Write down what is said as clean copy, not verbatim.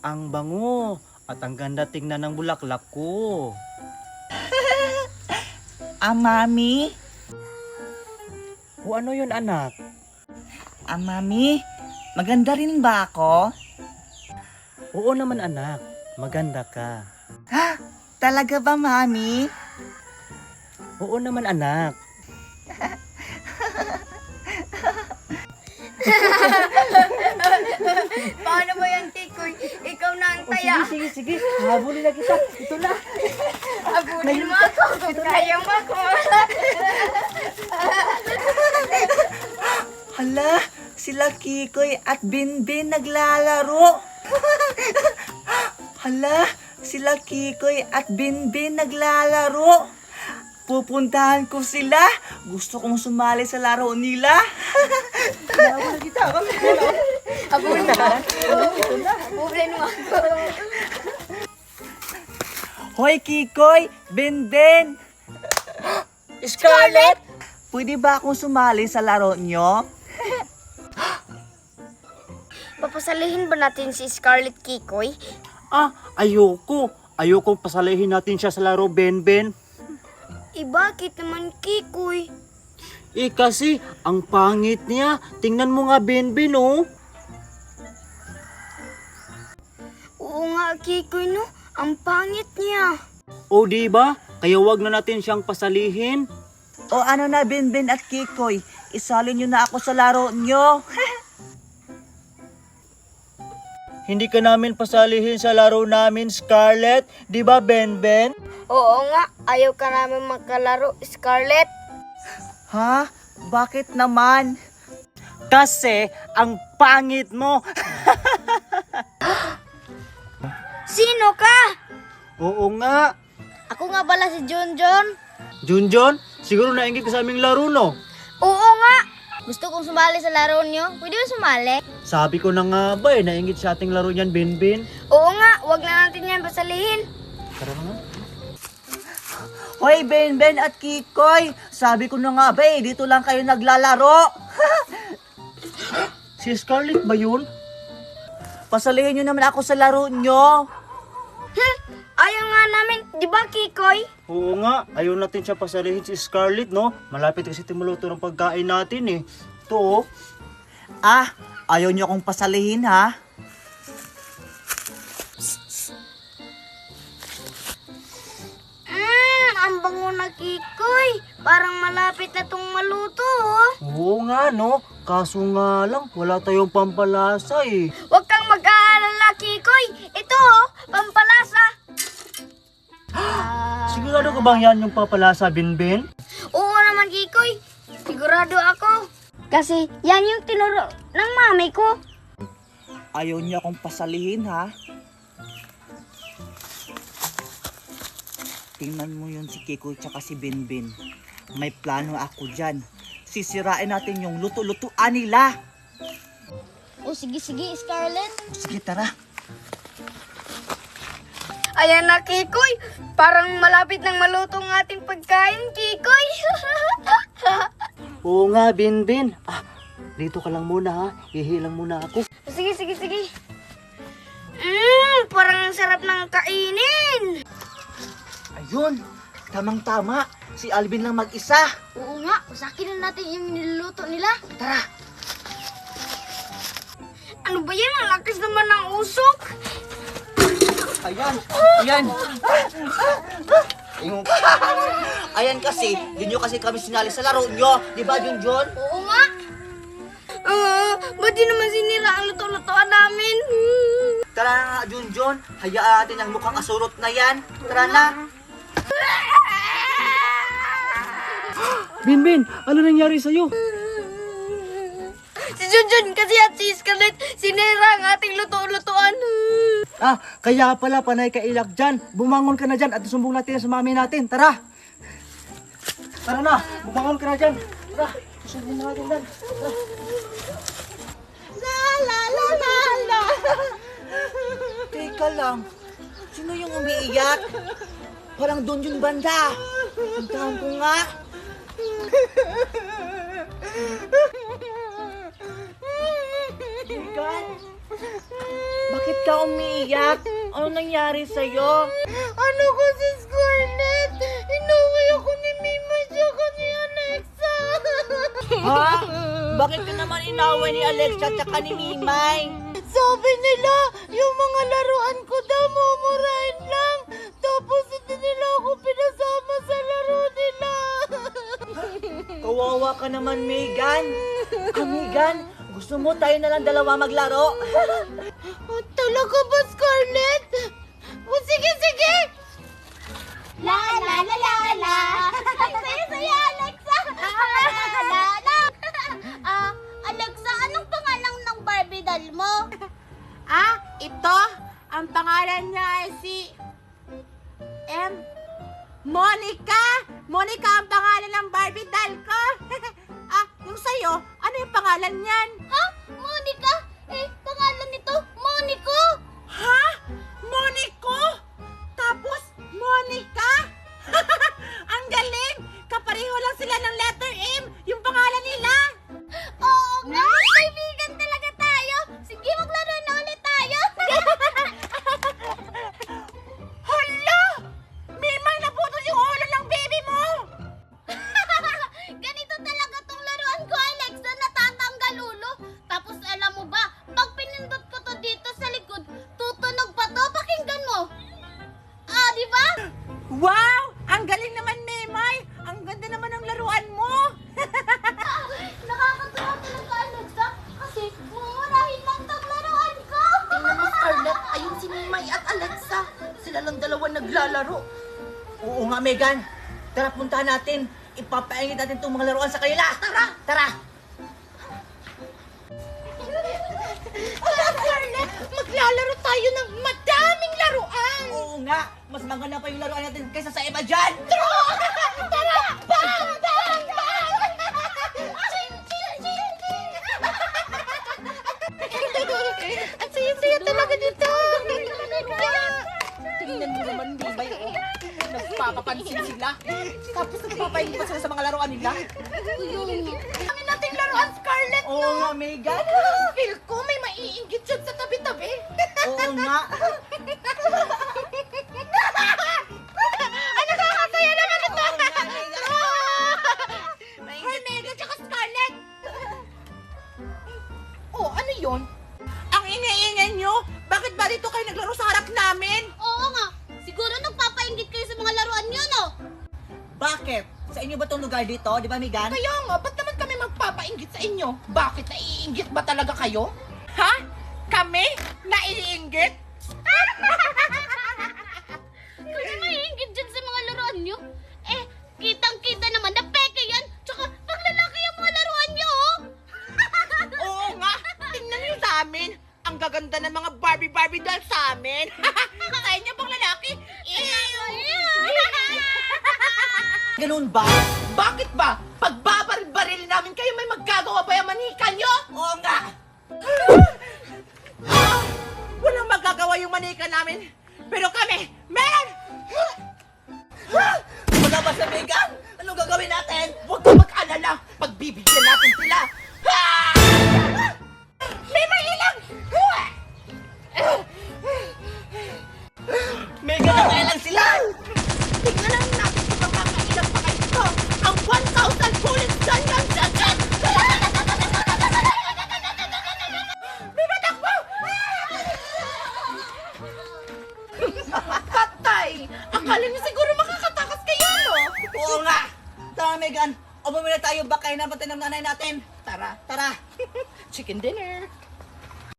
Ang bango at ang ganda tingnan ng bulaklak ko. Mami? O ano yun, anak? Mami? Maganda rin ba ako? Oo naman, anak. Maganda ka. Ha? Talaga ba, Mami? Oo naman, anak. Paano ba yan, Tikoy? Ikaw na ang taya. Sige. Habulin na kita. Ito na. Abulin mo ako kung kaya mo ako. Hala, sila Kikoy at Binbin naglalaro. Hala, sila Kikoy at Binbin naglalaro. Pupuntahan ko sila. Gusto kong sumali sa laro nila. Habulin kita. Abulin mo. Abulin mo ako. Hoy Kikoy, Binbin. Scarlett! Pwede ba akong sumali sa laro nyo? Papasalihin ba natin si Scarlett, Kikoy? Ayoko. Ayokong pasalihin natin siya sa laro, Ben. Bakit naman, Kikoy? Kasi ang pangit niya. Tingnan mo nga, Ben, oh. Oo nga, Kikoy, no? Ang pangit niya. O diba? Kaya wag na natin siyang pasalihin. O ano na Binbin at Kikoy, isali nyo na ako sa laro nyo. Hindi ka namin pasalihin sa laro namin, Scarlett. Diba, Ben? Oo nga, ayaw ka namin magkalaro, Scarlett. Ha? Bakit naman? Kasi ang pangit mo. Sino ka? Oo nga. Ako nga pala si Junjun. Junjun, siguro nainggit ka sa aming laro, no? Oo nga. Gusto kong sumali sa laro niyo. Pwede ba sumali? Sabi ko na nga ba nainggit sa ating laro niyan, Ben. Oo nga, wag na natin yan pasalihin. Tara na nga. Hoy Binbin at Kikoy, sabi ko na nga ba dito lang kayo naglalaro. Si Scarlett ba yun? Pasalihin nyo naman ako sa laro nyo. Ayaw nga namin, di ba, Kikoy? Oo nga, ayaw natin siya pasalihin si Scarlett, no? Malapit kasi timuluto ng pagkain natin, eh. Ito, oh. Ayaw nyo akong pasalihin ha? Ang bango na, Kikoy. Parang malapit na tong maluto, oh. Oo nga, no? Kaso nga lang, wala tayong pampalasa, eh. Huwag kang mag-aalala, Kikoy. Ito, oh, pampalasa. Sigurado ka bang yan yung papalasa, Ben? Oo naman, Kikoy. Sigurado ako. Kasi yan yung tinuro ng mami ko. Ayaw nyo akong pasalihin ha? Tingnan mo yun si Kikoy tsaka si Binbin. May plano ako dyan. Sisirain natin yung luto-lutuan nila. O sige, Scarlett. Sige, tara. Ayan na, Kikoy. Parang malapit nang maluto ang ating pagkain, Kikoy. Oo nga, Ben. Dito ka lang muna, ha? Hihilang muna ako. Sige. Parang ang sarap ng kainin. Ayun, tamang-tama. Si Alvin lang mag-isa. Oo nga, usakin na natin yung niluluto nila. Tara. Ano ba yan? Ang lakas naman ng usok. Ayan kasi, yun yung kasi kami sinali sa laro nyo. Di ba, Junjun? Oo nga. Ba't di naman sinira ang luto-lutoan namin? Tara na nga, Junjun. Hayaan natin ang mukhang asurot na yan. Tara na. Ben, ano nangyari sa'yo? Si Junjun kasi at si Scarlett sinira ang ating luto-lutoan. Kaya pala panay ka ilak dyan. Bumangon ka na dyan at sumbong natin sa mami natin. Tara! Tara na! Bumangon ka na dyan. Tara! Sumbong natin dyan. La. Teka lang. Sino yung umiiyak? Parang doon yung banda. Puntahan ko nga. Teka. Bakit ka umiiyak? Ano nangyari sa'yo? Ano kasi, Scarlett? Inuwi ako ni Mima tsaka ni Alexa. Ha? Bakit ka naman inaway ni Alexa at ni Mimay? Sabi nila, yung mga laruan ko daw mumurahin lang. Tapos hindi nila ako pinasama sa laro nila. Kawawa ka naman, Megan. Megan, gusto mo tayo na lang dalawa maglaro? Talaga ba, Scarlett? O sige, sige. La la la la la. Ang saya-saya, Alexa. La la la la. Alexa, anong pangalan ng Barbie doll mo? Ito, ang pangalan niya ay si Monica. Monica ang pangalan ng Barbie doll ko. Yung sa'yo, ano yung pangalan niyan? Ha? Monica? Pangalan nito, Monico. Ha? Monico? Tapos, Monica? Ang galing! Kapareho lang sila ng letter M, yung pangalan nila. Oo nga, kaibigan talaga tayo. Sige, maglaro na ulit tayo. Hala! Mimay, naputol yung ulo ng baby mo! Ganito talaga tong laruan ko, Alexa, natatanggal ulo. Tapos alam mo ba, pag pinindot ko to dito sa likod, tutunog pa to, pakinggan mo. Di ba? Wow! Ang galing naman, Mimay! Ang ganda naman ng laruan mo! Nakakatuwa talaga, Alexa, kasi mumurahin lang tong laruan ko. Tingnan mo, Scarlett, ayun si Mimay at Alexa. Sila lang dalawa naglalaro. Oo nga, Megan. Tara, puntahan natin. Ipapaingit natin itong mga laruan sa kanila. Tara! Tara! Scarlett, maglalaro tayo ng madaming laruan! Oo nga. Mas maganda pa yung laruan natin kaysa sa iba dyan. Tara! Bang! Bang! Bang! Ang saya-saya talaga dito! Tingnan mo naman, Mimay, oh. Nagpapapansin sila. Tapos nagpapaingit pa sila sa mga laruan nila. Kami nating laruan, Scarlett, Oo no? nga, Megan. Feel ko may maiinggit dyan sa tabi-tabi. Oo nga. Ano nakakasaya naman ito? Oo nga, Megan. Hoy, Megan, tsaka Scarlett! Oh, ano yun? Ang ingay-ingay nyo? Bakit ba dito kayo naglaro sa harap namin? Oo nga, siguro nagpapainggit kayo sa mga laruan nyo, no? Bakit? Sa inyo ba itong lugar dito? Di ba, Megan? Kaya nga, ba't naman kami magpapainggit sa inyo? Bakit naiinggit ba talaga kayo? Ha? Kami? Naiinggit? Kasi maiinggit dyan sa mga laruan nyo. Kitang-kita naman na peke yan. Tsaka, pag lalaki yung mga laruan nyo, oh. Oo nga, tingnan nyo sa amin. Ang gaganda ng mga Barbie doll sa amin. Sa inyo pang lalaki? Ganun ba? Bakit ba? Pagbabaril-baril namin kayo, may magagawa ba yung manika nyo? Oo nga. Walang magagawa yung manika namin. Pero kami, meron! Wala ba sa Megan? Anong gagawin natin? Huwag ka mag-alala. Pagbibigyan natin sila. May mailang! Megan, nakailan sila? Tingnan lang natin kung makakailang pa kayo ito. Ang 1,000 bullets gun gun jacket! May matakbo! Patay! Akala niyo siguro makakatakas kayo, no? Oo nga. Tara, Megan. Umuwi na tayo. Baka na ng nanay natin. Tara, Tara. chicken dinner.